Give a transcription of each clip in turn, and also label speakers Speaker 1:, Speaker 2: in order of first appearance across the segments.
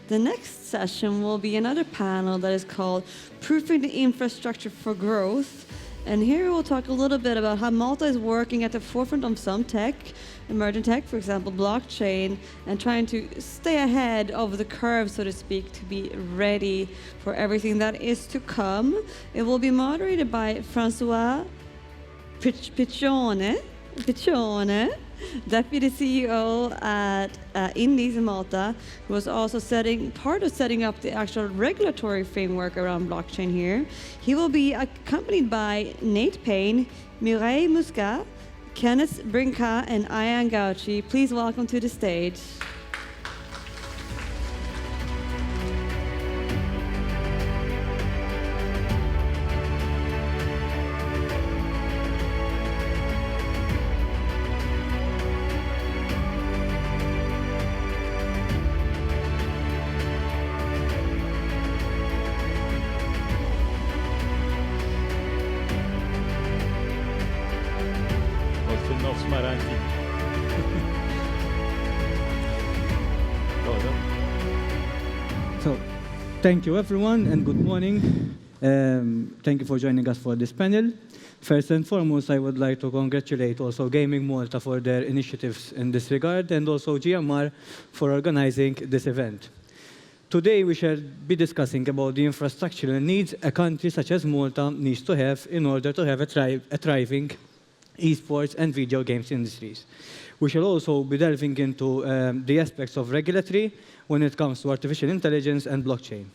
Speaker 1: The next session will be another panel that is called Proofing the Infrastructure for Growth. And here we'll talk a little bit about how Malta is working at the forefront of some tech, emerging tech, for example, blockchain, and trying to stay ahead of the curve, so to speak, to be ready for everything that is to come. It will be moderated by Francois Piccione, Deputy CEO at Indies in Malta, who was also part of setting up the actual regulatory framework around blockchain here. He will be accompanied by Payne, Mireille Muscat, Kenneth, Brincat, and Gauci. Please welcome to the stage.
Speaker 2: Thank you, everyone, and good morning. Thank you for joining us for this panel. First and foremost, I would like to congratulate also Gaming Malta for their initiatives in this regard, and also GMR for organizing this event. Today, we shall be discussing about the infrastructural needs a country such as Malta needs to have in order to have a thriving esports and video games industries. We shall also be delving into the aspects of regulatory when it comes to artificial intelligence and blockchain.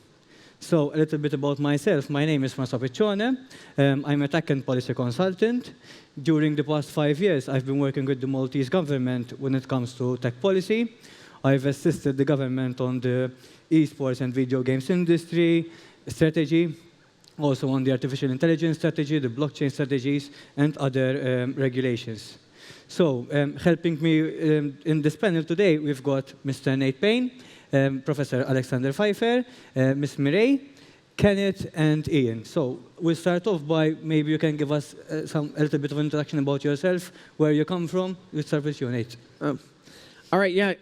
Speaker 2: So a little bit about myself. My name is Francois Piccione. I'm a tech and policy consultant. During the past 5 years, I've been working with the Maltese government when it comes to tech policy. I've assisted the government on the esports and video games industry strategy, also on the artificial intelligence strategy, the blockchain strategies, and other regulations. So helping me in this panel today, we've got Mr. Payne, Professor Alexander Pfeiffer, Ms. Mireille, Kenneth, and Ian. So we'll start off by maybe you can give us a little bit of introduction about yourself, where you come from. We'll start with you, Nate.
Speaker 3: All right, yeah.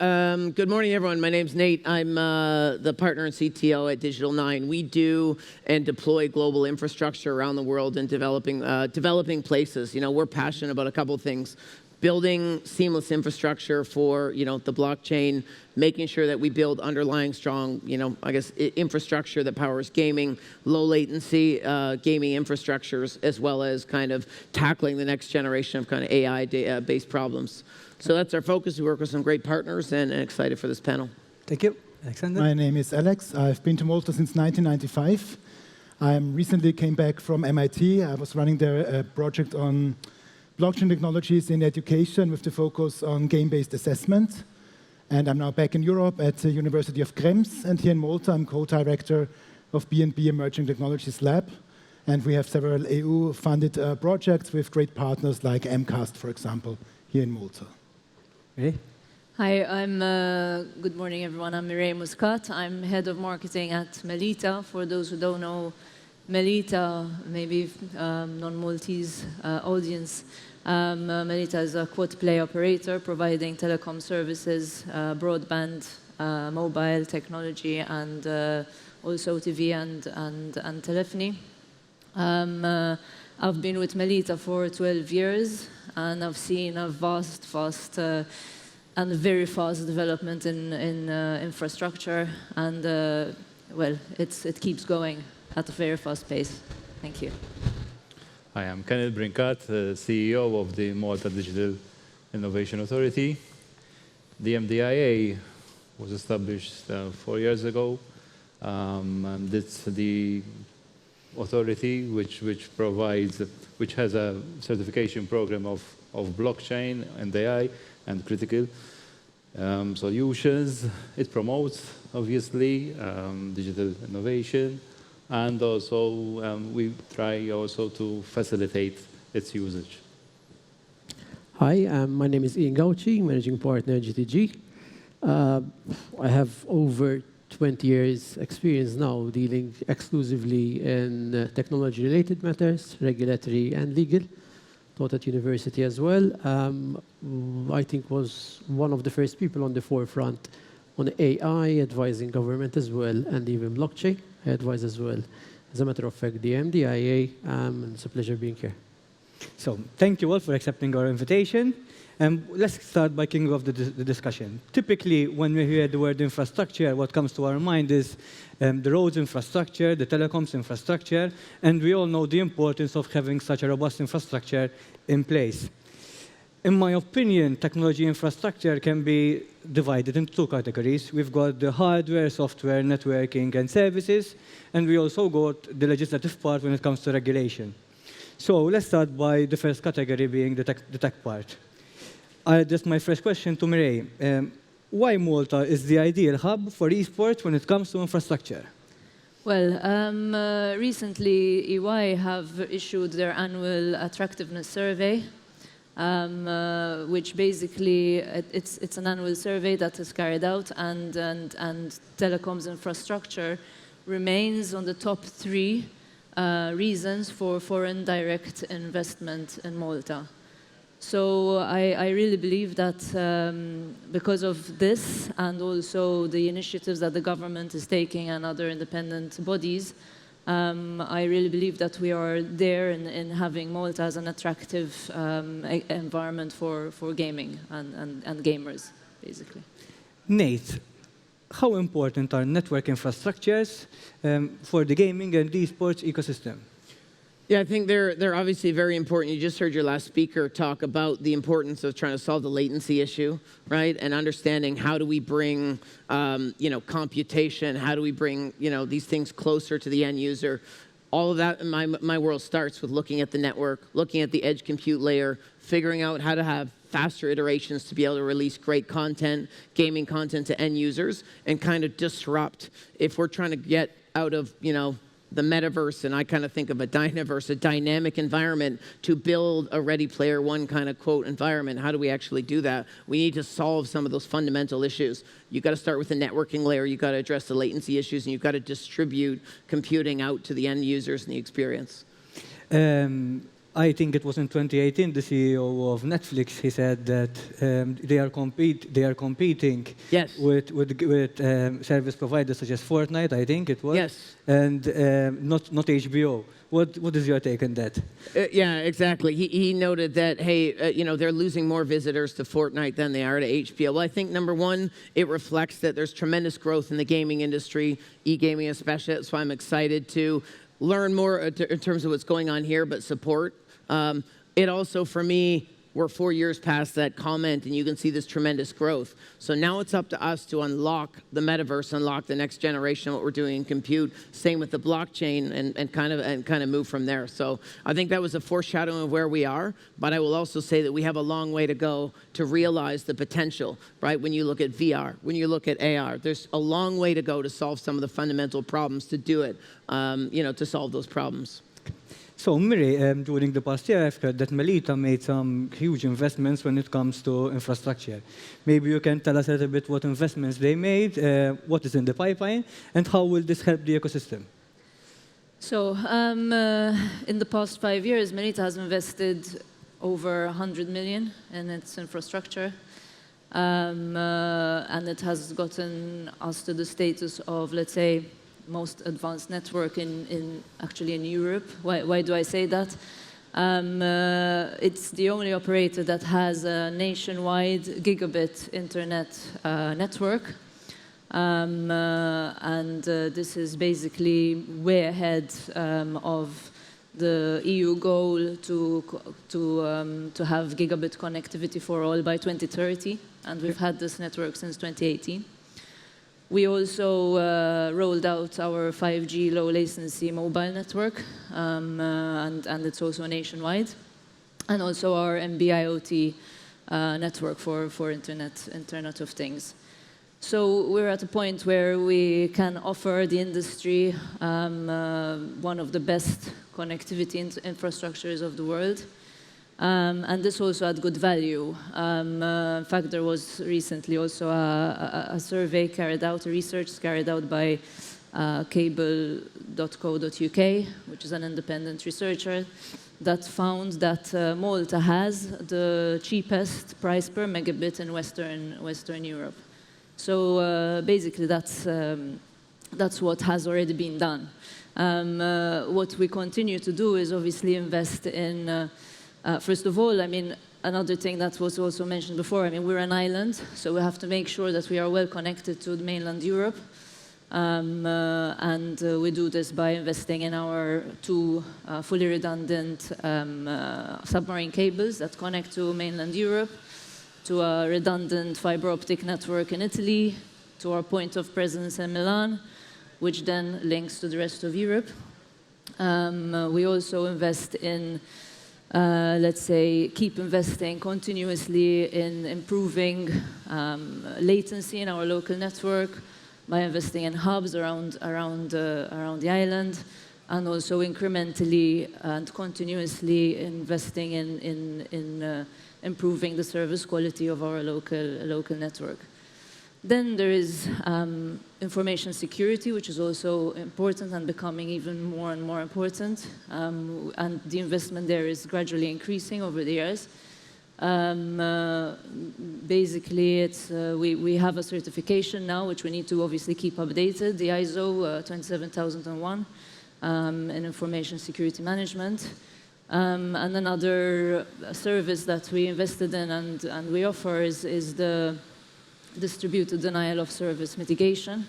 Speaker 3: Good morning, everyone. My name's Nate. I'm the partner and CTO at Digital 9. We do and deploy global infrastructure around the world and developing places. You know, we're passionate about a couple of things. Building seamless infrastructure for, the blockchain, making sure that we build underlying strong, infrastructure that powers gaming, low latency gaming infrastructures, as well as kind of tackling the next generation of kind of AI-based problems. So that's our focus. We work with some great partners and excited for this panel.
Speaker 2: Thank you. Alexander?
Speaker 4: My name is Alex. I've been to Malta since 1995. I recently came back from MIT. I was running their project on blockchain technologies in education with the focus on game-based assessment. And I'm now back in Europe at the University of Krems. And here in Malta, I'm co-director of B&B Emerging Technologies Lab. And we have several EU-funded projects with great partners like MCAST, for example, here in Malta.
Speaker 2: Hey.
Speaker 5: Hi, good morning, everyone. I'm Mireille Muscat. I'm head of marketing at Melita. For those who don't know Melita, maybe non-Maltese audience, Melita is a quad-play operator providing telecom services, broadband, mobile technology, and also TV and telephony. I've been with Melita for 12 years, and I've seen a vast and very fast development in infrastructure, and well, it keeps going at a very fast pace. Thank you.
Speaker 6: Hi, I'm Kenneth Brincat, CEO of the Malta Digital Innovation Authority. The MDIA was established 4 years ago, and it's the authority which has a certification program of blockchain and AI and critical solutions. It promotes, obviously, digital innovation, and also we try also to facilitate its usage.
Speaker 7: Hi, my name is Ian Gauci, managing partner at GTG. I have over 20 years experience now dealing exclusively in technology-related matters, regulatory and legal. Taught at university as well. I think was one of the first people on the forefront on AI, advising government as well, and even blockchain. I advise as well. As a matter of fact, the MDIA, and it's a pleasure being here.
Speaker 2: So thank you all for accepting our invitation. Let's start by kicking off the discussion. Typically, when we hear the word infrastructure, what comes to our mind is the roads infrastructure, the telecoms infrastructure, and we all know the importance of having such a robust infrastructure in place. In my opinion, technology infrastructure can be divided into two categories. We've got the hardware, software, networking, and services, and we also got the legislative part when it comes to regulation. So let's start by the first category being the tech part. Just my first question to Mireille. Why Malta is the ideal hub for esports when it comes to infrastructure?
Speaker 5: Well, recently EY have issued their annual attractiveness survey, which basically it's an annual survey that is carried out, and telecoms infrastructure remains on the top 3 reasons for foreign direct investment in Malta. So I really believe that because of this and also the initiatives that the government is taking and other independent bodies, I really believe that we are there in having Malta as an attractive environment for gaming and gamers, basically.
Speaker 2: Nate, how important are network infrastructures for the gaming and the esports ecosystem?
Speaker 3: Yeah, I think they're obviously very important. You just heard your last speaker talk about the importance of trying to solve the latency issue, right? And understanding how do we bring, computation, how do we bring, these things closer to the end user. All of that in my world starts with looking at the network, looking at the edge compute layer, figuring out how to have faster iterations to be able to release great content, gaming content to end users, and kind of disrupt. If we're trying to get out of, the metaverse, and I kind of think of a dynaverse, a dynamic environment, to build a Ready Player One kind of quote environment. How do we actually do that? We need to solve some of those fundamental issues. You've got to start with the networking layer. You've got to address the latency issues, and you've got to distribute computing out to the end users and the experience.
Speaker 2: I think it was in 2018, the CEO of Netflix, he said that they are competing
Speaker 3: yes.
Speaker 2: with service providers such as Fortnite, I think it was,
Speaker 3: yes.
Speaker 2: and not HBO. What is your take on that?
Speaker 3: Yeah, exactly. He noted that, hey, they're losing more visitors to Fortnite than they are to HBO. Well, I think, number one, it reflects that there's tremendous growth in the gaming industry, e-gaming especially. That's why I'm excited to learn more in terms of what's going on here, but support. It also, for me, we're 4 years past that comment, and you can see this tremendous growth. So now it's up to us to unlock the metaverse, unlock the next generation of what we're doing in compute. Same with the blockchain, and kind of move from there. So I think that was a foreshadowing of where we are. But I will also say that we have a long way to go to realize the potential. Right? When you look at VR, when you look at AR, there's a long way to go to solve some of the fundamental problems. To do it, to solve those problems.
Speaker 2: So, Mireille, during the past year, I've heard that Malta made some huge investments when it comes to infrastructure. Maybe you can tell us a little bit what investments they made, what is in the pipeline, and how will this help the ecosystem?
Speaker 5: So, in the past 5 years, Malta has invested over 100 million in its infrastructure. And it has gotten us to the status of, let's say, most advanced network in Europe. Why do I say that? It's the only operator that has a nationwide gigabit internet network. This is basically way ahead of the EU goal to have gigabit connectivity for all by 2030, and we've had this network since 2018. We also rolled out our 5G low latency mobile network, and it's also nationwide, and also our MBIoT network for Internet of Things. So we're at a point where we can offer the industry one of the best connectivity infrastructures of the world. And this also had good value. In fact, there was recently also a survey carried out, a research carried out by cable.co.uk, which is an independent researcher, that found that Malta has the cheapest price per megabit in Western Europe. So basically, that's what has already been done. What we continue to do is obviously invest in, first of all, I mean, another thing that was also mentioned before, I mean, we're an island, so we have to make sure that we are well connected to mainland Europe. And we do this by investing in our two fully redundant submarine cables that connect to mainland Europe, to a redundant fiber optic network in Italy, to our point of presence in Milan, which then links to the rest of Europe. We also invest in, let's say, keep investing continuously in improving latency in our local network by investing in hubs around the island, and also incrementally and continuously investing in improving the service quality of our local network. Then there is information security, which is also important and becoming even more and more important. And the investment there is gradually increasing over the years. Basically, we have a certification now, which we need to obviously keep updated, the ISO 27001 in information security management. And another service that we invested in and we offer is the distributed denial of service mitigation,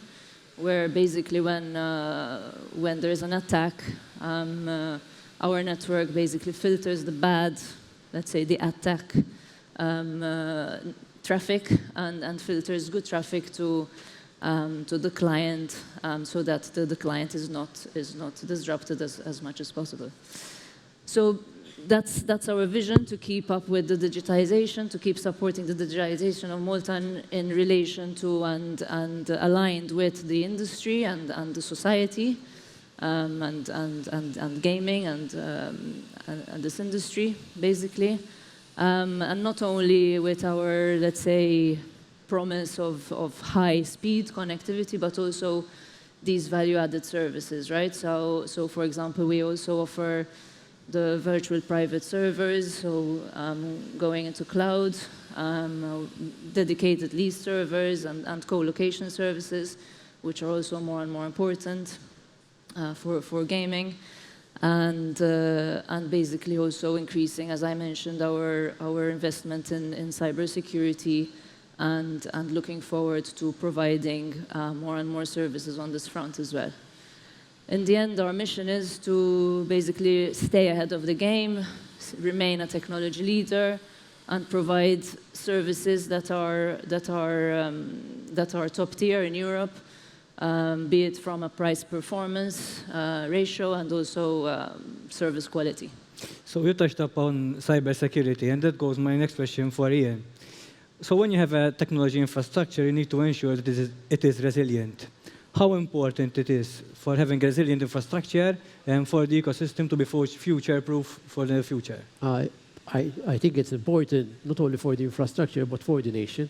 Speaker 5: where basically when there is an attack, our network basically filters the bad, let's say the attack traffic and filters good traffic to the client, so that the client is not disrupted as much as possible. So that's our vision, to keep up with the digitization, to keep supporting the digitization of Malta in relation to and aligned with the industry and the society, and gaming and this industry, basically. And not only with our, let's say, promise of high-speed connectivity, but also these value-added services, right? So for example, we also offer the virtual private servers, so going into cloud, dedicated lease servers and co-location services, which are also more and more important for gaming, and basically also increasing, as I mentioned, our investment in cybersecurity, and looking forward to providing more and more services on this front as well. In the end, our mission is to basically stay ahead of the game, remain a technology leader, and provide services that are top tier in Europe, be it from a price-performance ratio and also service quality.
Speaker 2: So you touched upon cybersecurity, and that goes my next question for Ian. So when you have a technology infrastructure, you need to ensure that it is resilient. How important it is for having resilient infrastructure and for the ecosystem to be future-proof for the future?
Speaker 7: I think it's important not only for the infrastructure, but for the nation.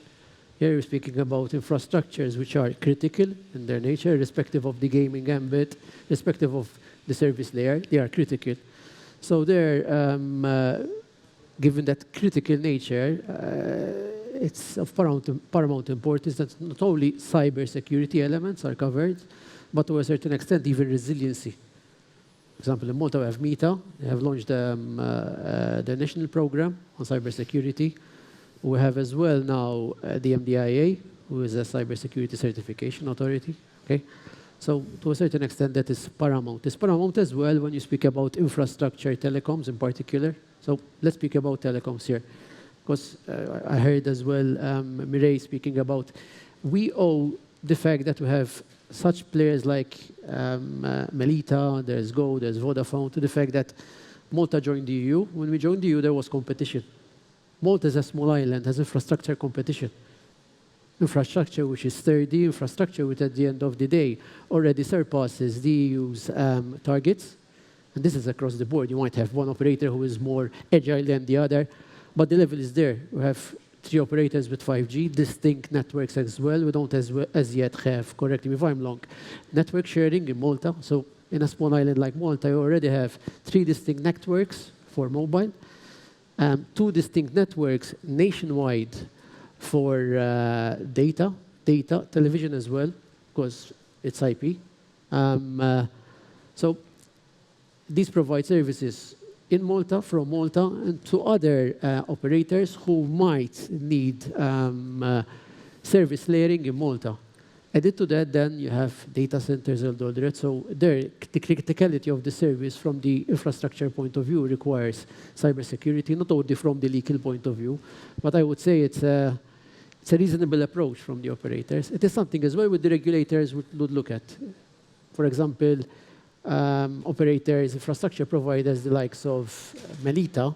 Speaker 7: Here we're speaking about infrastructures which are critical in their nature, irrespective of the gaming ambit, irrespective of the service layer, they are critical. So there, given that critical nature, it's of paramount importance that not only cybersecurity elements are covered, but to a certain extent, even resiliency. For example, in Malta, we have MITA. They have launched the national program on cybersecurity. We have as well now the MDIA, who is a cybersecurity certification authority. Okay, so to a certain extent, that is paramount. It's paramount as well when you speak about infrastructure, telecoms in particular. So let's speak about telecoms here. Because I heard as well Mireille speaking about, we owe the fact that we have such players like Melita, there's Go, there's Vodafone, to the fact that Malta joined the EU. When we joined the EU, there was competition. Malta is a small island, has infrastructure competition. Infrastructure which is sturdy, infrastructure which at the end of the day already surpasses the EU's targets. And this is across the board. You might have one operator who is more agile than the other, but the level is there. We have 3 operators with 5G, distinct networks as well. We don't as yet have, correct me if I'm wrong, network sharing in Malta. So in a small island like Malta, you already have 3 distinct networks for mobile, 2 distinct networks nationwide for data data, television as well, because it's IP. So these provide services in Malta, from Malta, and to other operators who might need service layering in Malta. Added to that, then you have data centers and all that. So there, the criticality of the service from the infrastructure point of view requires cybersecurity, not only from the legal point of view, but I would say it's a reasonable approach from the operators. It is something as well with the regulators would look at. For example, operators, infrastructure providers, the likes of Melita,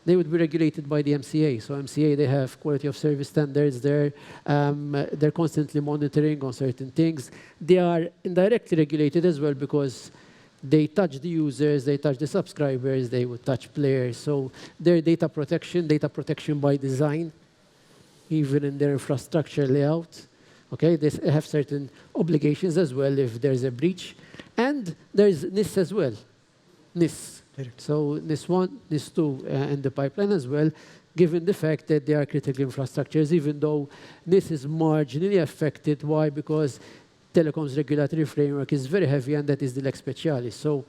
Speaker 7: they would be regulated by the MCA. So MCA, they have quality of service standards there. They're constantly monitoring on certain things. They are indirectly regulated as well because they touch the users, they touch the subscribers, they would touch players. So their data protection by design, even in their infrastructure layout. Okay, they have certain obligations as well if there's a breach. And there's NIS as well. NIS. So NIS 1, NIS 2 in the pipeline as well, given the fact that they are critical infrastructures, even though NIS is marginally affected. Why? Because telecoms regulatory framework is very heavy, and that is the lex specialis. So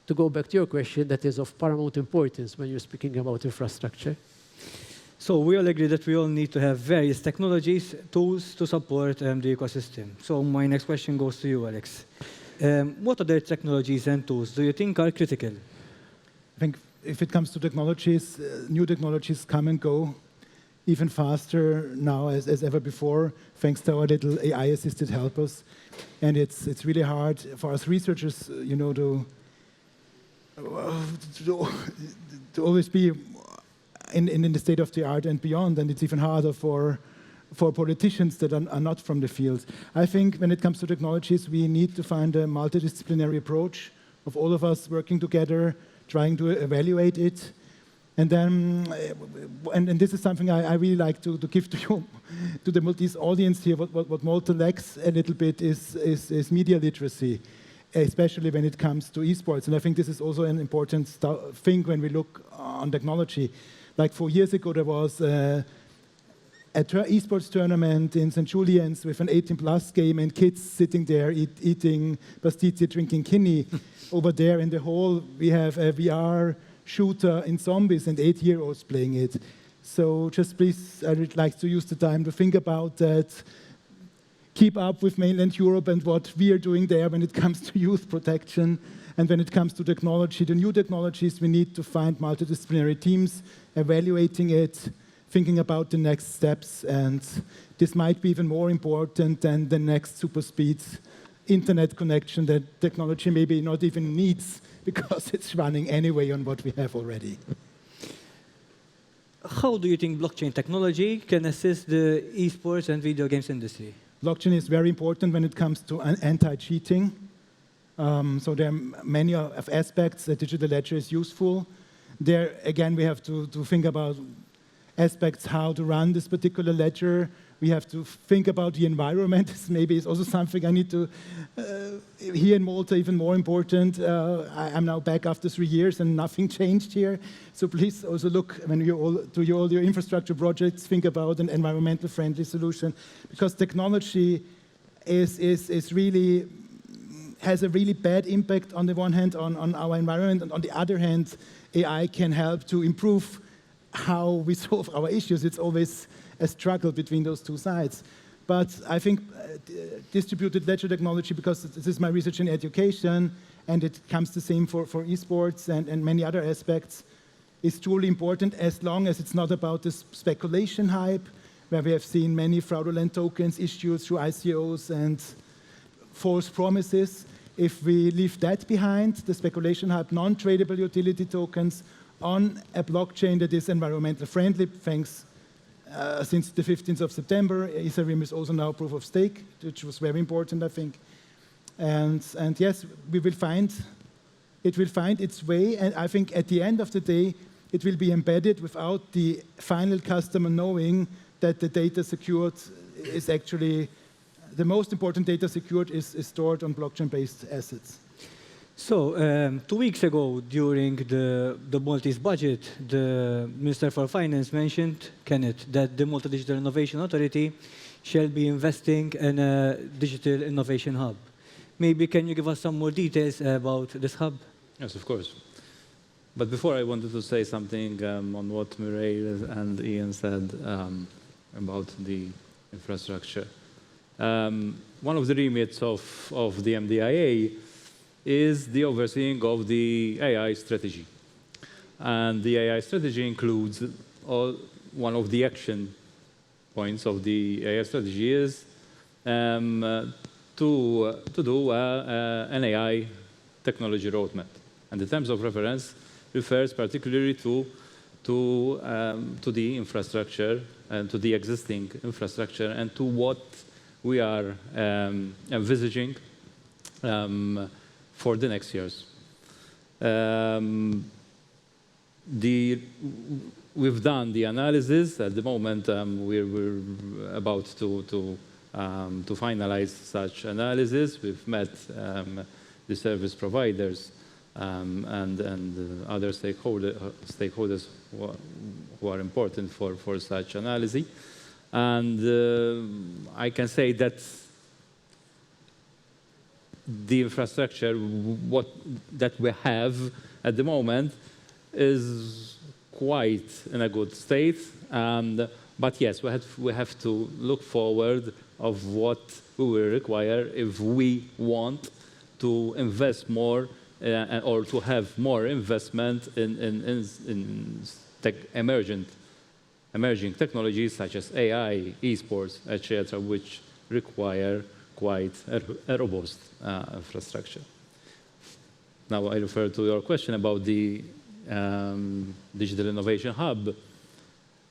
Speaker 7: to go back to your question, that is of paramount importance when you're speaking about infrastructure.
Speaker 2: So we all agree that we all need to have various technologies, tools to support the ecosystem. So my next question goes to you, Alex. What other technologies and tools do you think are critical?
Speaker 4: I think if it comes to technologies, new technologies come and go even faster now as ever before, thanks to our little AI-assisted helpers. And it's really hard for us researchers, you know, to always be in the state of the art and beyond. And it's even harder for politicians that are not from the field. I think when it comes to technologies, we need to find a multidisciplinary approach of all of us working together, trying to evaluate it. And then, and this is something I really like to give to you, to the Maltese audience here. What Malta lacks a little bit is media literacy, especially when it comes to esports. And I think this is also an important thing when we look on technology. Like 4 years ago, there was an esports tournament in St. Julian's with an 18-plus game and kids sitting there eating pastizzi, drinking kidney. Over there in the hall, we have a VR shooter in zombies and 8-year-olds playing it. So just please, I would like to use the time to think about that. Keep up with mainland Europe and what we are doing there when it comes to youth protection. And when it comes to technology, the new technologies, we need to find multidisciplinary teams, evaluating it, thinking about the next steps. And this might be even more important than the next super speed internet connection that technology maybe not even needs because it's running anyway on what we have already.
Speaker 2: How do you think blockchain technology can assist the esports and video games industry?
Speaker 4: Blockchain is very important when it comes to anti-cheating. So there are many aspects that digital ledger is useful. There, again, we have to think about aspects how to run this particular ledger. We have to think about the environment. This maybe is also something I need to, here in Malta, even more important. I'm now back after 3 years and nothing changed here. So please also look, when you all do all your infrastructure projects, think about an environmental friendly solution. Because technology is really, has a really bad impact on the one hand on our environment, and on the other hand, AI can help to improve how we solve our issues. It's always a struggle between those two sides. But I think distributed ledger technology, because this is my research in education, and it comes the same for esports and many other aspects, is truly important as long as it's not about this speculation hype, where we have seen many fraudulent tokens issued through ICOs and false promises. If we leave that behind, the speculation hype, non-tradable utility tokens on a blockchain that is environmental friendly, thanks since the 15th of September, Ethereum is also now proof of stake, which was very important, I think. And yes, it will find its way, and I think at the end of the day, it will be embedded without the final customer knowing that the data secured is actually, the most important data secured is stored on blockchain-based assets.
Speaker 2: So, 2 weeks ago, during the Maltese budget, the Minister for Finance mentioned, Kenneth, that the Malta Digital Innovation Authority shall be investing in a digital innovation hub. Maybe can you give us some more details about this hub?
Speaker 6: Yes, of course. But before, I wanted to say something on what Mireille and Ian said about the infrastructure. One of the remits of the MDIA is the overseeing of the AI strategy. And the AI strategy includes one of the action points of the AI strategy is to do an AI technology roadmap. And the terms of reference refers particularly to the infrastructure and to the existing infrastructure and to what we are envisaging for the next years. We've done the analysis. At the moment, we're about to finalize such analysis. We've met the service providers and other stakeholders who are important for such analysis. And I can say that the infrastructure that we have at the moment is quite in a good state. But yes, we have to look forward of what we will require if we want to invest more or to have more investment in emerging technologies such as AI, esports, etc., which require quite a robust infrastructure. Now, I refer to your question about the Digital Innovation Hub.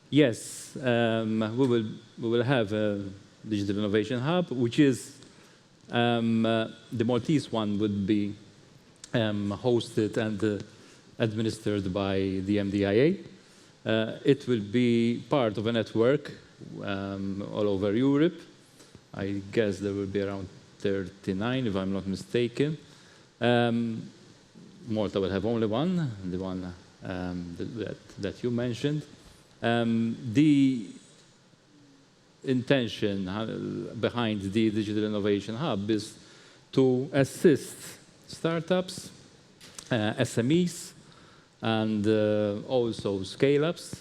Speaker 6: Yes, we will have a Digital Innovation Hub, which is the Maltese one would be hosted and administered by the MDIA. It will be part of a network all over Europe. I guess there will be around 39, if I'm not mistaken. Malta will have only one, the one that you mentioned. The intention behind the Digital Innovation Hub is to assist startups, SMEs, and also scale-ups,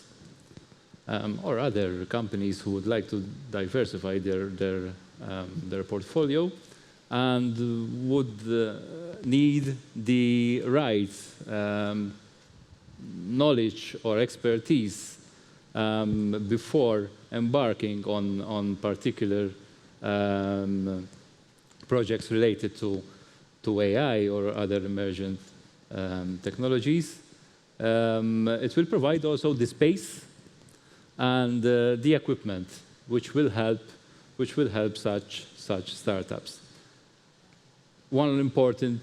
Speaker 6: or other companies who would like to diversify their portfolio and would need the right knowledge or expertise before embarking on particular projects related to AI or other emergent technologies. It will provide also the space and the equipment which will help such startups. One important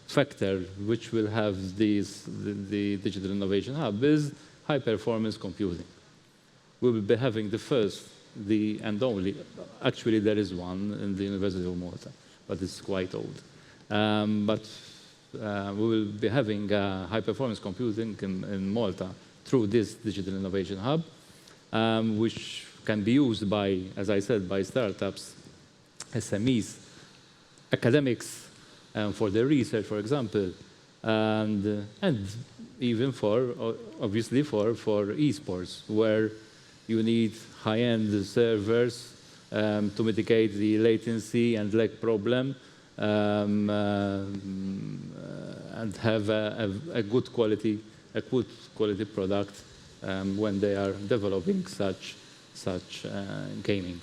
Speaker 6: factor which will have the Digital Innovation Hub is high-performance computing. We will be having the first, and only, actually there is one in the University of Malta, but it's quite old. But we will be having high-performance computing in Malta through this Digital Innovation Hub, which can be used by, as I said, by startups, SMEs, academics, for their research, for example, and even obviously for esports, where you need high-end servers to mitigate the latency and lag problem, and have a good quality product when they are developing such gaming.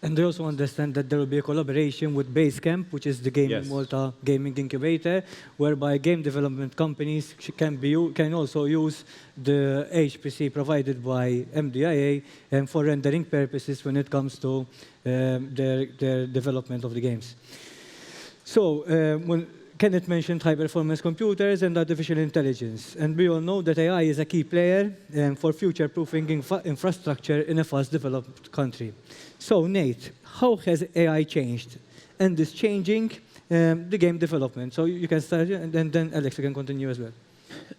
Speaker 2: And I also understand that there will be a collaboration with Basecamp, which is the Gaming Malta gaming incubator, whereby game development companies can also use the HPC provided by MDIA for rendering purposes when it comes to their development of the games. So when Kenneth mentioned high-performance computers and artificial intelligence, and we all know that AI is a key player for future-proofing infrastructure in a fast-developed country. So, Nate, how has AI changed and is changing the game development? So you can start, and then Alex, you can continue as well.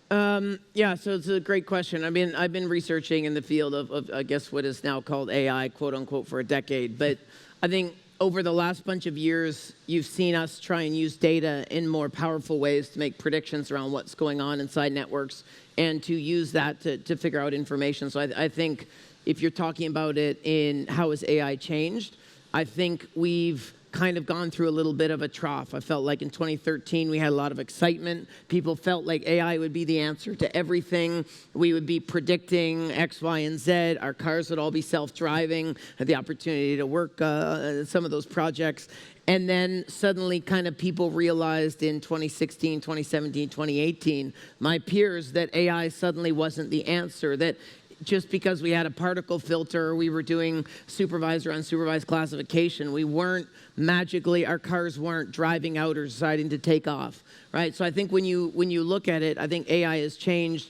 Speaker 3: Yeah, so it's a great question. I mean, I've been researching in the field of I guess, what is now called AI, quote unquote, for a decade. But I think over the last bunch of years, you've seen us try and use data in more powerful ways to make predictions around what's going on inside networks and to use that to figure out information. So I think if you're talking about it in how has AI changed, I think we've kind of gone through a little bit of a trough. I felt like in 2013 we had a lot of excitement. People felt like AI would be the answer to everything. We would be predicting X, Y, and Z. Our cars would all be self-driving. Had the opportunity to work some of those projects. And then suddenly kind of people realized in 2016, 2017, 2018, my peers, that AI suddenly wasn't the answer, that just because we had a particle filter, we were doing supervised or unsupervised classification, we weren't magically, our cars weren't driving out or deciding to take off, right? So I think when you look at it, I think AI has changed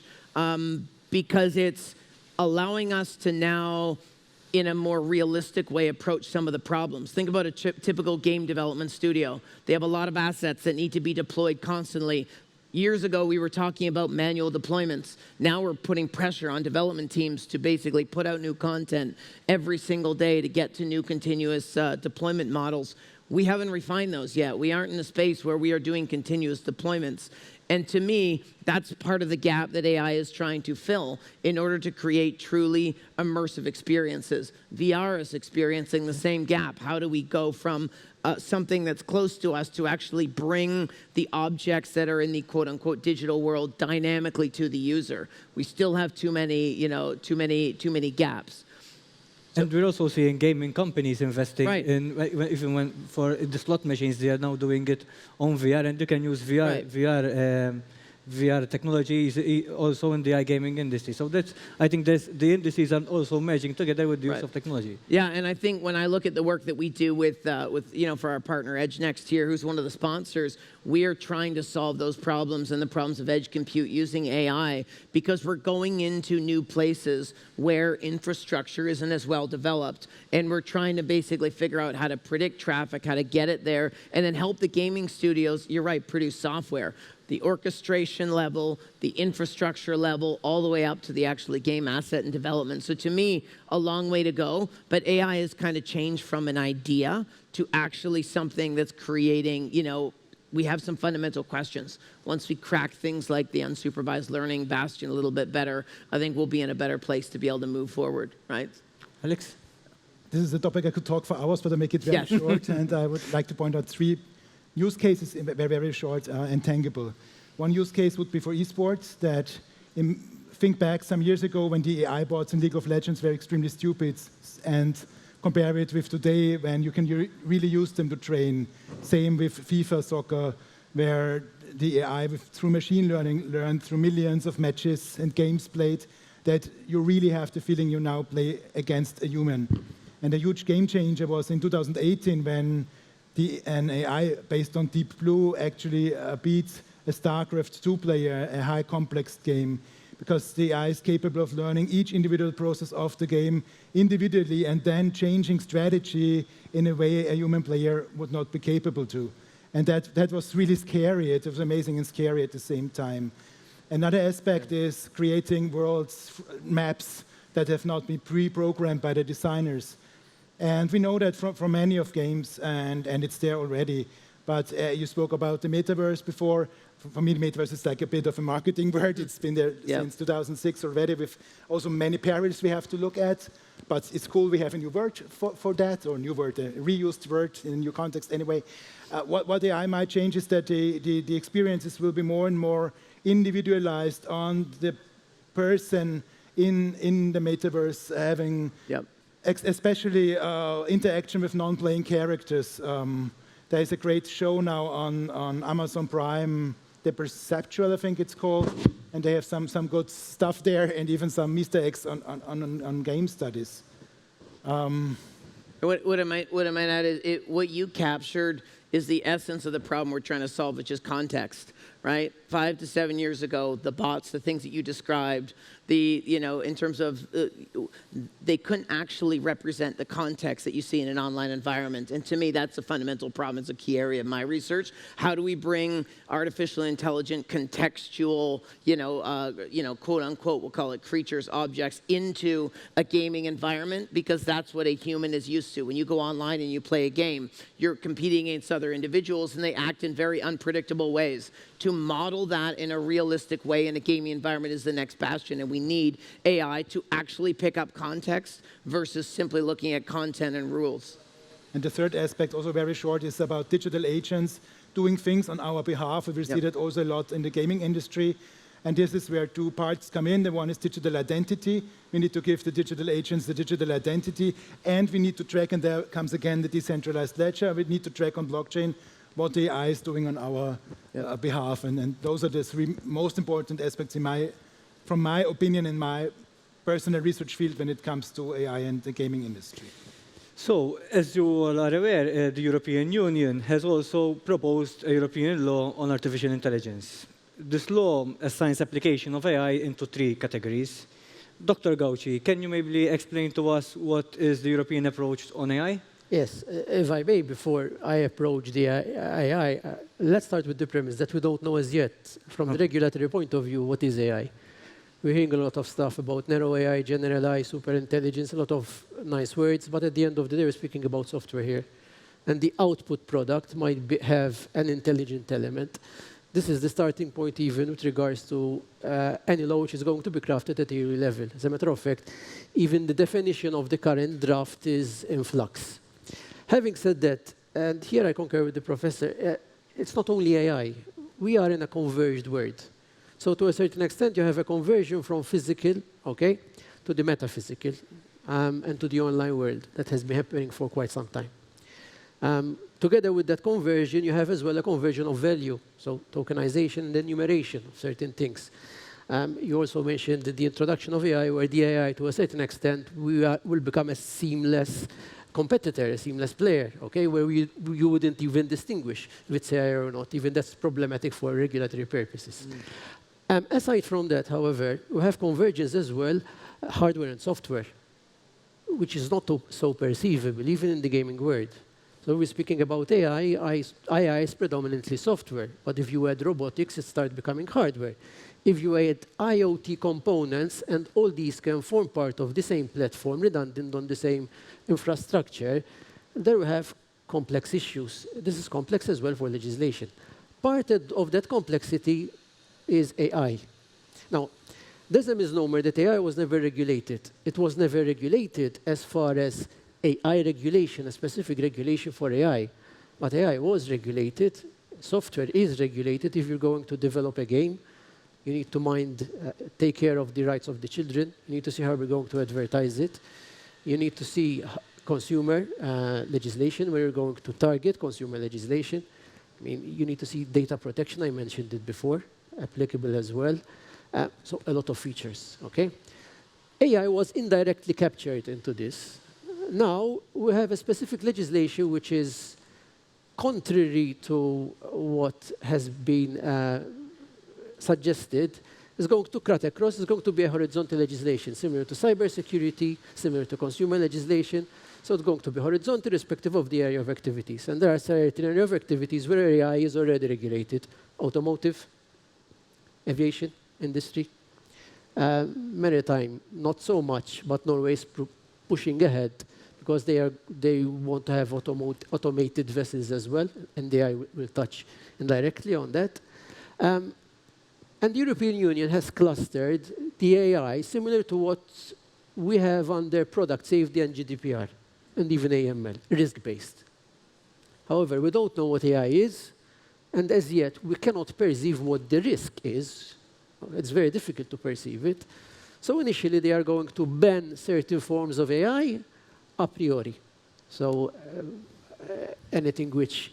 Speaker 3: because it's allowing us to now, in a more realistic way, approach some of the problems. Think about a typical game development studio. They have a lot of assets that need to be deployed constantly. Years ago, we were talking about manual deployments. Now we're putting pressure on development teams to basically put out new content every single day to get to new continuous deployment models. We haven't refined those yet. We aren't in a space where we are doing continuous deployments. And to me, that's part of the gap that AI is trying to fill in order to create truly immersive experiences. VR is experiencing the same gap. How do we go from something that's close to us to actually bring the objects that are in the quote-unquote digital world dynamically to the user? We still have too many gaps.
Speaker 2: And we're also seeing gaming companies investing
Speaker 3: Right.
Speaker 2: in, even when for the slot machines, they are now doing it on VR, and you can use VR technologies also in the iGaming industry. So I think the industries are also merging together with the use of technology.
Speaker 3: Yeah, and I think when I look at the work that we do with for our partner Edge Next here, who's one of the sponsors, we are trying to solve those problems and the problems of edge compute using AI because we're going into new places where infrastructure isn't as well developed, and we're trying to basically figure out how to predict traffic, how to get it there, and then help the gaming studios, you're right, produce software. The orchestration level, the infrastructure level, all the way up to the actually game asset and development. So to me, a long way to go, but AI has kind of changed from an idea to actually something that's creating, we have some fundamental questions. Once we crack things like the unsupervised learning bastion a little bit better, I think we'll be in a better place to be able to move forward, right?
Speaker 2: Alex?
Speaker 4: This is a topic I could talk for hours, but I'll make it very short, and I would like to point out 3 use cases, very, very short and tangible. One use case would be for esports, that think back some years ago when the AI bots in League of Legends were extremely stupid, and compare it with today when you can really use them to train. Same with FIFA soccer, where the AI through machine learning learned through millions of matches and games played that you really have the feeling you now play against a human. And a huge game changer was in 2018 when an AI based on Deep Blue actually beat a StarCraft 2 player, a high complex game, because the AI is capable of learning each individual process of the game individually and then changing strategy in a way a human player would not be capable to. And that was really scary. It was amazing and scary at the same time. Another aspect is creating worlds, maps that have not been pre-programmed by the designers. And we know that from many of games, and it's there already. But you spoke about the metaverse before. For me, the metaverse is like a bit of a marketing word. It's been there since 2006 already, with also many perils we have to look at. But it's cool we have a new word for that, or a new word, a reused word in a new context anyway. What AI might change is that the experiences will be more and more individualized on the person in the metaverse having... especially interaction with non-playing characters. There is a great show now on Amazon Prime, The Perceptual, I think it's called, and they have some good stuff there and even some Easter eggs on game studies.
Speaker 3: What I might add is what you captured is the essence of the problem we're trying to solve, which is context, right? 5 to 7 years ago, the bots, the things that you described, in terms of, they couldn't actually represent the context that you see in an online environment. And to me, that's a fundamental problem. It's a key area of my research. How do we bring artificial intelligent, contextual, quote unquote, we'll call it creatures, objects, into a gaming environment? Because that's what a human is used to. When you go online and you play a game, you're competing against other individuals and they act in very unpredictable ways. To model that in a realistic way in a gaming environment is the next bastion, and we need AI to actually pick up context versus simply looking at content and rules.
Speaker 4: And the third aspect, also very short, is about digital agents doing things on our behalf. We will see that also a lot in the gaming industry. And this is where two parts come in. The one is digital identity. We need to give the digital agents the digital identity, and we need to track, and there comes again the decentralized ledger. We need to track on blockchain what the AI is doing on our behalf. And those are the three most important aspects from my opinion, in my personal research field when it comes to AI and the gaming industry.
Speaker 2: So, as you all are aware, the European Union has also proposed a European law on artificial intelligence. This law assigns application of AI into 3 categories. Dr. Gauci, can you maybe explain to us what is the European approach on AI?
Speaker 7: Yes, if I may, before I approach the AI, let's start with the premise that we don't know as yet, from the regulatory point of view, what is AI. We're hearing a lot of stuff about narrow AI, general AI, super intelligence, a lot of nice words, but at the end of the day, we're speaking about software here. And the output product might have an intelligent element. This is the starting point even with regards to any law which is going to be crafted at EU level. As a matter of fact, even the definition of the current draft is in flux. Having said that, and here I concur with the professor, it's not only AI. We are in a converged world. So to a certain extent, you have a conversion from physical, to the metaphysical, and to the online world that has been happening for quite some time. Together with that conversion, you have as well a conversion of value, so tokenization and enumeration of certain things. You also mentioned the introduction of AI, where the AI, to a certain extent, will become a seamless competitor, a seamless player, where you wouldn't even distinguish if it's AI or not. Even that's problematic for regulatory purposes. Aside from that, however, we have convergence as well, hardware and software, which is not so perceivable, even in the gaming world. So we're speaking about AI. AI is predominantly software, but if you add robotics, it starts becoming hardware. If you add IoT components, and all these can form part of the same platform, redundant on the same infrastructure, there we have complex issues. This is complex as well for legislation. Part of that complexity is AI. Now, there's a misnomer that AI was never regulated. It was never regulated as far as AI regulation, a specific regulation for AI. But AI was regulated. Software is regulated. If you're going to develop a game, you need to take care of the rights of the children. You need to see how we're going to advertise it. You need to see consumer legislation, where you're going to target consumer legislation. I mean, you need to see data protection. I mentioned it before, applicable as well. So a lot of features, AI was indirectly captured into this. Now, we have a specific legislation which is contrary to what has been suggested. Is going to cut across. It's going to be a horizontal legislation, similar to cybersecurity, similar to consumer legislation. So it's going to be horizontal, irrespective of the area of activities. And there are certain areas of activities where AI is already regulated. Automotive, aviation, industry. Maritime, not so much, but Norway is pushing ahead because they want to have automated vessels as well, and the AI will touch indirectly on that. And the European Union has clustered the AI similar to what we have under product safety and GDPR, and even AML, risk-based. However, we don't know what AI is, and as yet, we cannot perceive what the risk is. It's very difficult to perceive it. So initially, they are going to ban certain forms of AI a priori. So anything which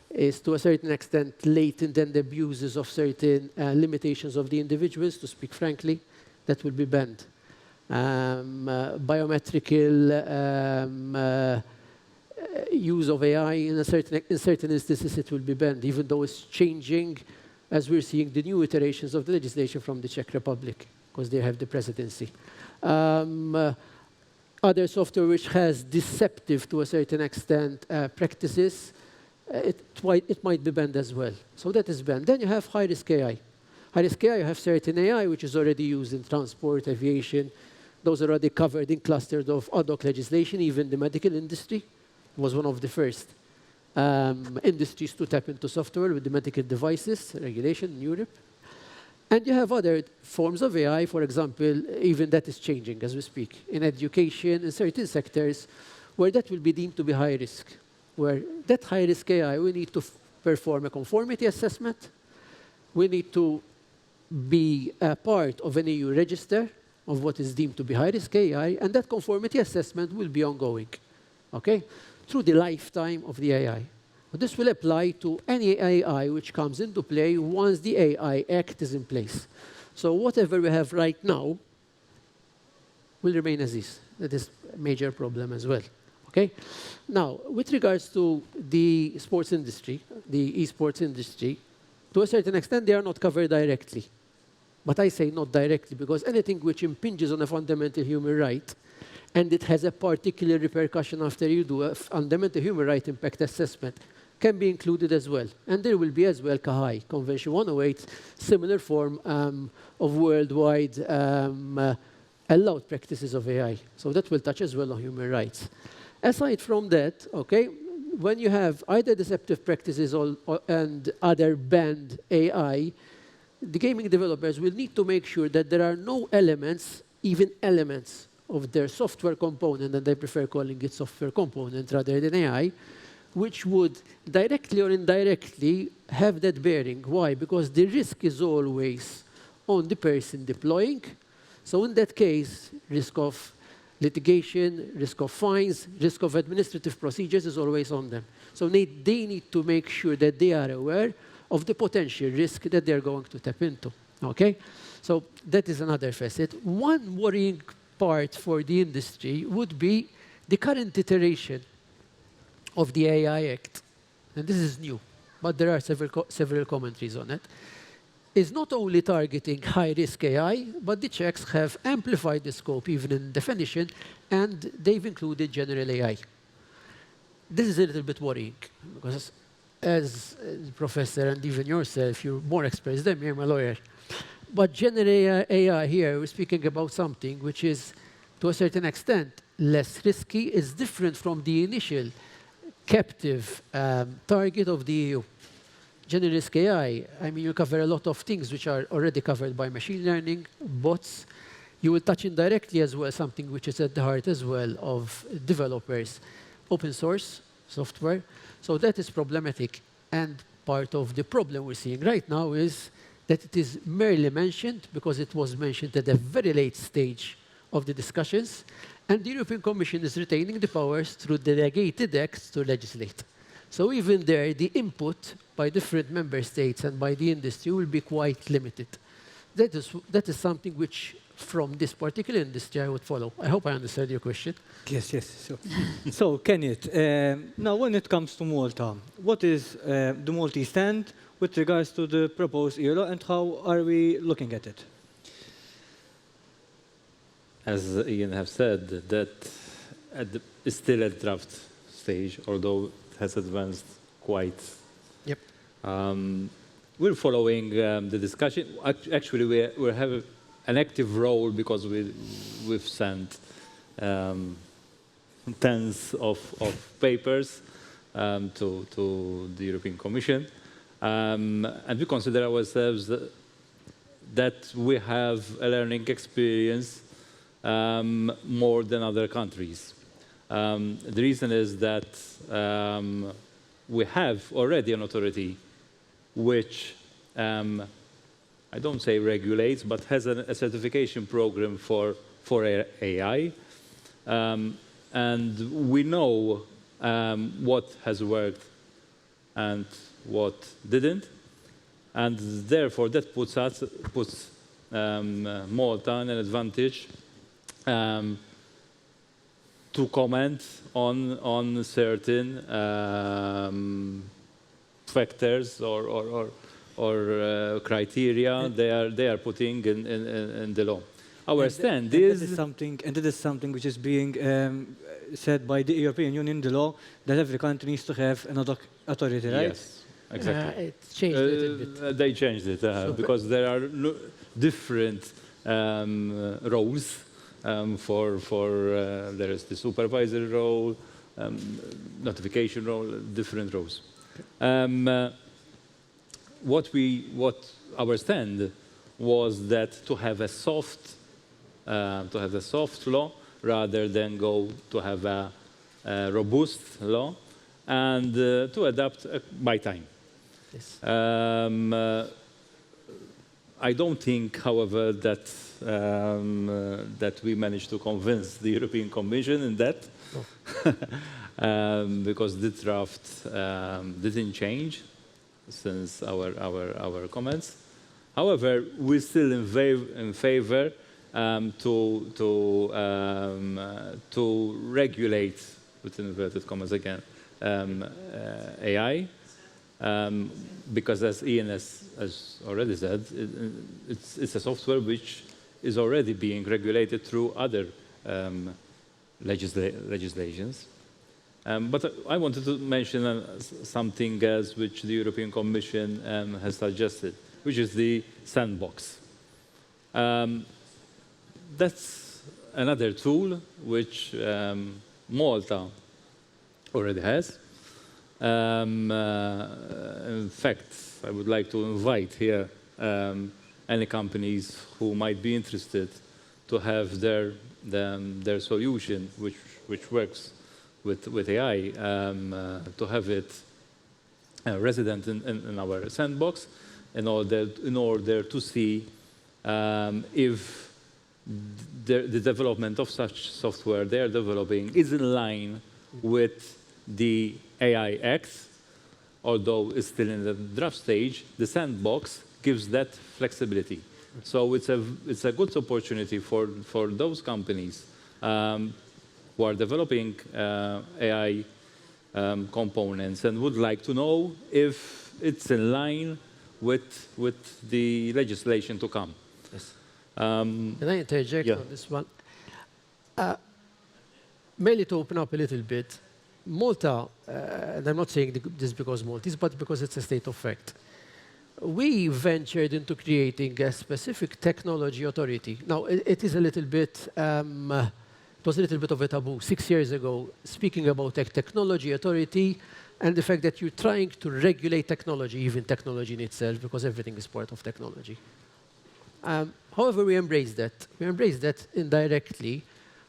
Speaker 7: is to a certain extent latent and abuses of certain limitations of the individuals, to speak frankly, that will be banned. Biometrical use of AI in certain instances it will be banned, even though it's changing as we're seeing the new iterations of the legislation from the Czech Republic, because they have the presidency. Other software which has deceptive, to a certain extent, practices, it might be banned as well. So that is banned. Then you have high-risk AI. High-risk AI, you have certain AI, which is already used in transport, aviation. Those are already covered in clusters of ad hoc legislation. Even the medical industry was one of the first industries to tap into software with the medical devices regulation in Europe. And you have other forms of AI, for example, even that is changing as we speak, in education, in certain sectors, where that will be deemed to be high risk, where that high risk AI, we need to perform a conformity assessment, we need to be a part of an EU register of what is deemed to be high risk AI, and that conformity assessment will be ongoing, okay, through the lifetime of the AI. This will apply to any AI which comes into play once the AI Act is in place. So whatever we have right now will remain as is. That is a major problem as well. Okay? Now, with regards to the sports industry, the esports industry, to a certain extent, they are not covered directly. But I say not directly because anything which impinges on a fundamental human right and it has a particular repercussion after you do a fundamental human right impact assessment can be included as well. And there will be as well CAHI, Convention 108, similar form of worldwide allowed practices of AI. So that will touch as well on human rights. Aside from that, okay, when you have either deceptive practices and other banned AI, the gaming developers will need to make sure that there are no elements, even elements of their software component, and I prefer calling it software component rather than AI, which would directly or indirectly have that bearing. Why? Because the risk is always on the person deploying. So in that case, risk of litigation, risk of fines, risk of administrative procedures is always on them. So they need to make sure that they are aware of the potential risk that they're going to tap into. Okay? So that is another facet. One worrying part for the industry would be the current iteration of the AI Act, and this is new, but there are several commentaries on it, is not only targeting high-risk AI, but the Czechs have amplified the scope even in definition, and they've included general AI. This is a little bit worrying, because as a professor and even yourself, you're more experienced than me, I'm a lawyer. But general AI here, we're speaking about something which is, to a certain extent, less risky, is different from the initial captive target of the EU. General risk AI, I mean, you cover a lot of things which are already covered by machine learning, bots. You will touch indirectly as well something which is at the heart as well of developers, open source software. So that is problematic. And part of the problem we're seeing right now is that it is merely mentioned because it was mentioned at a very late stage of the discussions. And the European Commission is retaining the powers through delegated acts to legislate. So even there, the input by different member states and by the industry will be quite limited. That is something which, from this particular industry, I would follow. I hope I understood your question.
Speaker 2: Yes, yes. So Kenneth, now when it comes to Malta, what is the Multistand with regards to the proposed EU law and how are we looking at it?
Speaker 6: As Ian have said, that is still at draft stage, although it has advanced quite.
Speaker 7: Yep.
Speaker 6: We're following the discussion. Actually, we have an active role because we've sent tens of papers to the European Commission, and we consider ourselves that we have a learning experience more than other countries. The reason is that we have already an authority which I don't say regulates, but has a certification program for AI. And we know what has worked and what didn't. And therefore, that puts Malta in an advantage to comment on certain factors or criteria they are putting in the law. Our stand is
Speaker 2: something, and it is something which is being said by the European Union, the law, that every country needs to have an authority, right?
Speaker 6: yes, exactly.
Speaker 7: It's changed a little bit.
Speaker 6: They changed it because there are different roles there is the supervisor role, notification role, different roles. What our stand was that to have a soft law rather than go to have a robust law, and to adapt by time.
Speaker 7: Yes.
Speaker 6: I don't think, however, that that we managed to convince the European Commission in that, because the draft didn't change since our comments. However, we're still in favor to regulate, within inverted commas again, AI. Because as Ian has already said, it's a software which is already being regulated through other legislations. But I wanted to mention something else which the European Commission has suggested, which is the sandbox. That's another tool which Malta already has. In fact, I would like to invite here any companies who might be interested to have their solution, which works with AI, to have it resident in our sandbox, in order to see if the development of such software they are developing is in line with the AI Act. Although it's still in the draft stage, the sandbox gives that flexibility. So it's a good opportunity for those companies who are developing AI components and would like to know if it's in line with the legislation to come.
Speaker 7: Yes. Can I interject
Speaker 6: Yeah.
Speaker 7: on this one? Mainly to open up a little bit, Malta, and I'm not saying this because Maltese, but because it's a state of fact. We ventured into creating a specific technology authority. Now, it is a little bit, it was a little bit of a taboo 6 years ago, speaking about a technology authority and the fact that you're trying to regulate technology, even technology in itself, because everything is part of technology. However, we embraced that. We embraced that indirectly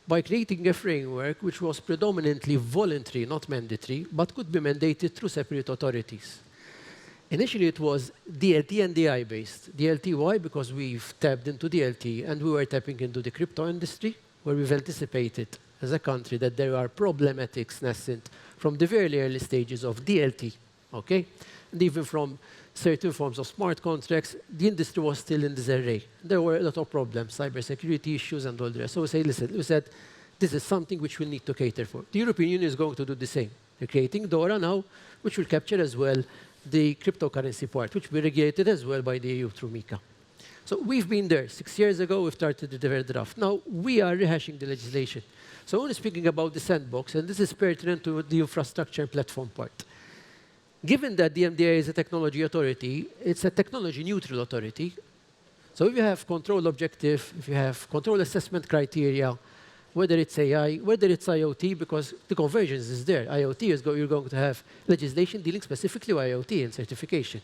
Speaker 7: by creating a framework which was predominantly voluntary, not mandatory, but could be mandated through separate authorities. Initially, it was DLT and DI based. DLT, why? Because we've tapped into DLT and we were tapping into the crypto industry, where we've anticipated as a country that there are problematics nascent from the very early stages of DLT, okay? And even from certain forms of smart contracts, the industry was still in disarray. There were a lot of problems, cybersecurity issues and all the rest. So we said, listen, this is something which we need to cater for. The European Union is going to do the same. They're creating DORA now, which will capture as well the cryptocurrency part, which will be regulated as well by the EU through MiCA. So we've been there. 6 years ago, we've started the draft. Now, we are rehashing the legislation. So only speaking about the sandbox, and this is pertinent to the infrastructure and platform part. Given that the MDA is a technology authority, it's a technology-neutral authority. So if you have control objective, if you have control assessment criteria, whether it's AI, whether it's IoT, because the convergence is there. IoT you're going to have legislation dealing specifically with IoT and certification.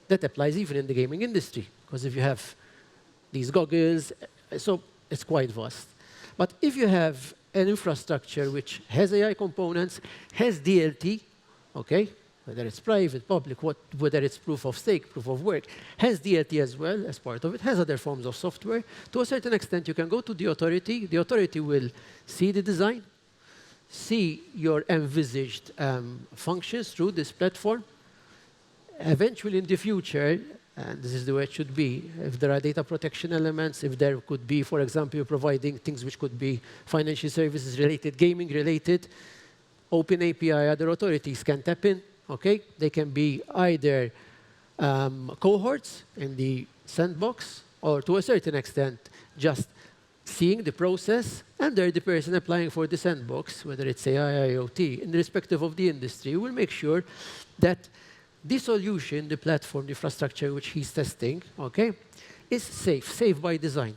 Speaker 7: That applies even in the gaming industry, because if you have these goggles, so it's quite vast. But if you have an infrastructure which has AI components, has DLT, okay, whether it's private, public, whether it's proof of stake, proof of work, has DLT as well as part of it, has other forms of software. To a certain extent, you can go to the authority will see the design, see your envisaged functions through this platform. Eventually, in the future, And this is the way it should be. If there are data protection elements, if there could be, for example, you're providing things which could be financial services related, gaming related, open API, other authorities can tap in, okay? They can be either cohorts in the sandbox, or to a certain extent, just seeing the process, and they're the person applying for the sandbox, whether it's AI, IoT, in the respective of the industry, will make sure that the solution, the platform, the infrastructure which he's testing, okay, is safe, safe by design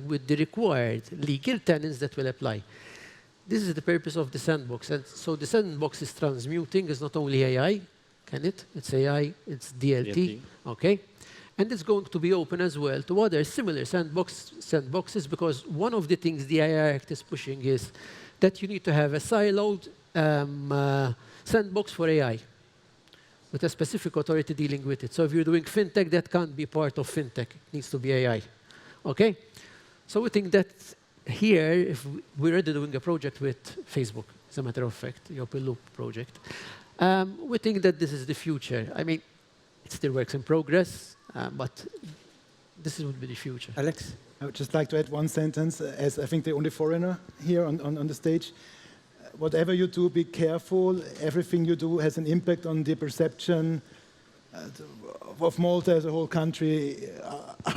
Speaker 7: with the required legal tenets that will apply. This is the purpose of the sandbox. And so the sandbox is transmuting. It's not only AI, Kenneth, it's AI, it's DLT, okay? And it's going to be open as well to other similar sandboxes, because one of the things the AI Act is pushing is that you need to have a siloed sandbox for AI with a specific authority dealing with it. So if you're doing fintech, that can't be part of fintech. It needs to be AI, okay? So we think that here, if we're already doing a project with Facebook, as a matter of fact, the open loop project, we think that this is the future. I mean, it still works in progress, but this would be the future.
Speaker 2: Alex?
Speaker 4: I would just like to add one sentence, as I think the only foreigner here on the stage. Whatever you do, be careful. Everything you do has an impact on the perception of Malta as a whole country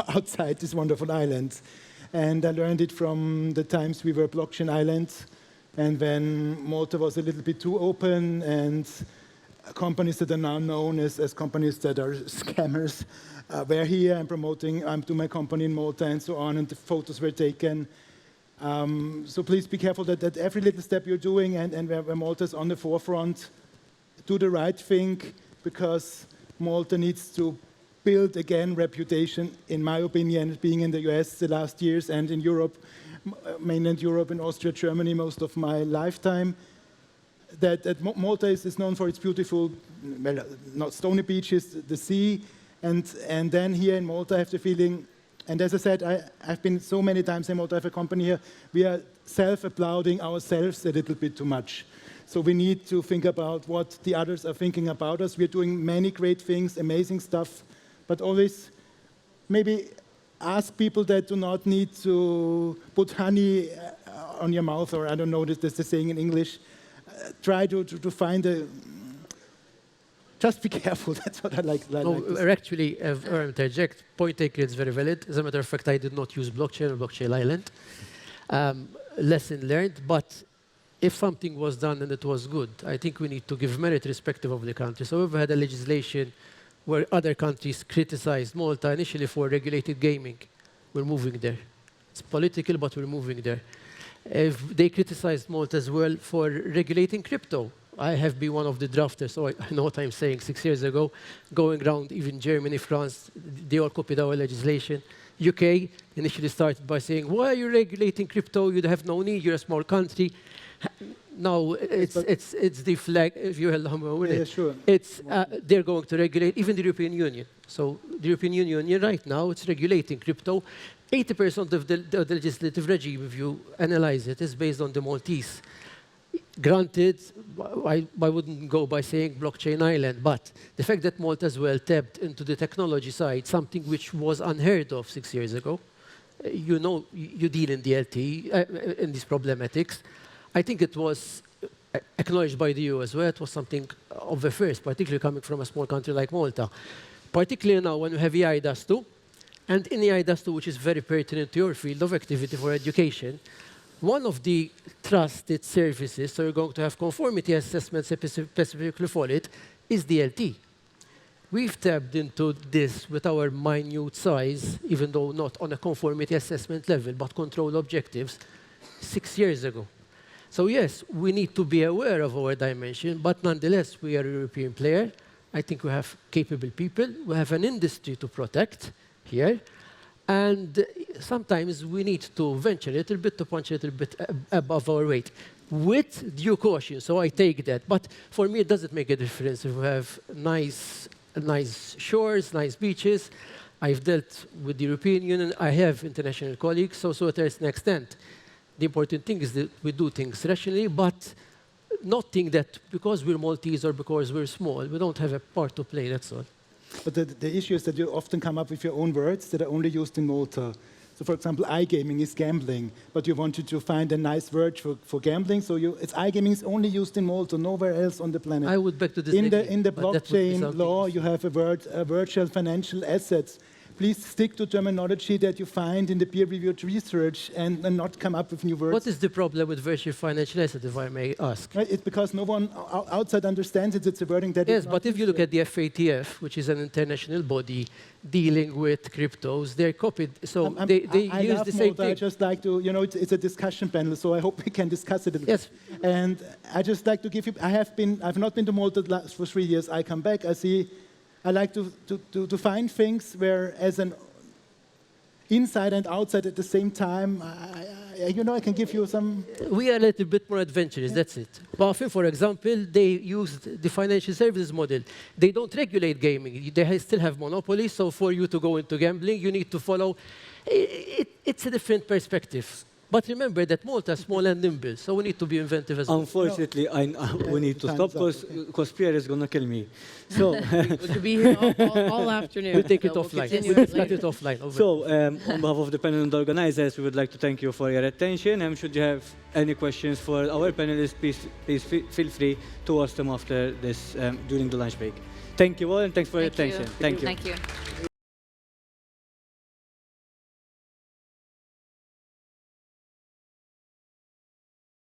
Speaker 4: outside this wonderful island. And I learned it from the times we were blockchain island, and when Malta was a little bit too open, and companies that are now known as companies that are scammers were here and promoting to my company in Malta and so on, and the photos were taken. So please be careful that every little step you're doing, and where Malta is on the forefront, do the right thing, because Malta needs to build again reputation, in my opinion, being in the US the last years and in Europe, mainland Europe, in Austria, Germany, most of my lifetime, that Malta is known for its beautiful, well, not stony beaches, the sea, and then here in Malta I have the feeling, and as I said, I've been so many times in Malta, I have a company here, we are self-applauding ourselves a little bit too much. So we need to think about what the others are thinking about us. We're doing many great things, amazing stuff, but always maybe ask people that do not need to put honey on your mouth, or I don't know, that's the saying in English. Try to find a... Just be careful, that's what I like to say.
Speaker 7: Actually, if I interject, point taken is very valid. As a matter of fact, I did not use blockchain or blockchain island. Lesson learned, but if something was done and it was good, I think we need to give merit irrespective of the country. So we've had a legislation where other countries criticized Malta initially for regulated gaming. We're moving there. It's political, but we're moving there. If they criticized Malta as well for regulating crypto. I have been one of the drafters, so I know what I'm saying, 6 years ago, going around even Germany, France, they all copied our legislation. UK initially started by saying, why are you regulating crypto? You have no need, you're a small country. Now, it's the flag, if you allow me with it.
Speaker 4: Sure.
Speaker 7: It's, they're going to regulate, even the European Union. So the European Union right now, it's regulating crypto. 80% of the legislative regime, if you analyze it, is based on the Maltese. Granted, I wouldn't go by saying blockchain island, but the fact that Malta as well tapped into the technology side, something which was unheard of 6 years ago. You know, you deal in DLT, in these problematics. I think it was acknowledged by the EU as well. It was something of a first, particularly coming from a small country like Malta. Particularly now when we have EIDAS 2, and in EIDAS 2, which is very pertinent to your field of activity for education, one of the trusted services, so you're going to have conformity assessments specifically for it, is DLT. We've tapped into this with our minute size, even though not on a conformity assessment level, but control objectives, 6 years ago. So yes, we need to be aware of our dimension, but nonetheless, we are a European player. I think we have capable people. We have an industry to protect here. And sometimes we need to venture a little bit, to punch a little bit above our weight, with due caution. So I take that. But for me, it doesn't make a difference if we have nice shores, nice beaches. I've dealt with the European Union. I have international colleagues, so to a certain extent. The important thing is that we do things rationally, but not think that because we're Maltese or because we're small, we don't have a part to play, that's all.
Speaker 4: But the issue is that you often come up with your own words that are only used in Malta. So, for example, iGaming is gambling, but you wanted to find a nice word for gambling. So it's iGaming is only used in Malta, nowhere else on the planet.
Speaker 7: I would beg to disagree.
Speaker 4: In the blockchain law, you have a word, virtual financial assets. Please stick to terminology that you find in the peer-reviewed research and not come up with new words.
Speaker 7: What is the problem with virtual financial asset, if I may ask?
Speaker 4: Right, it's because no one outside understands it. It's a wording that
Speaker 7: Yes, but if you look at the FATF, which is an international body dealing with cryptos, they're copied. So they use the same thing.
Speaker 4: I just like to, it's a discussion panel, so I hope we can discuss it a little.
Speaker 7: Yes.
Speaker 4: And I just like to give you, I've not been to Malta for 3 years. I come back, I like to find things where, as an inside and outside at the same time, I can give you some...
Speaker 7: We are a little bit more adventurous, that's it. BaFin, for example, they used the financial services model. They don't regulate gaming. They still have monopoly, so for you to go into gambling, you need to follow... It's a different perspective. But remember that Malta is small and nimble, so we need to be inventive as well.
Speaker 2: Unfortunately, we need to stop because Pierre is going to kill me. So
Speaker 3: We'll be here all afternoon.
Speaker 7: We'll take it
Speaker 3: so
Speaker 7: offline.
Speaker 3: continue
Speaker 7: We'll
Speaker 3: it
Speaker 7: discuss
Speaker 3: later.
Speaker 7: it offline. Over.
Speaker 2: So, on behalf of the panel and the organizers, we would like to thank you for your attention. And should you have any questions for our panelists, please feel free to ask them after this, during the lunch break. Thank you all, and thanks for your attention. Thank you.
Speaker 5: Thank you.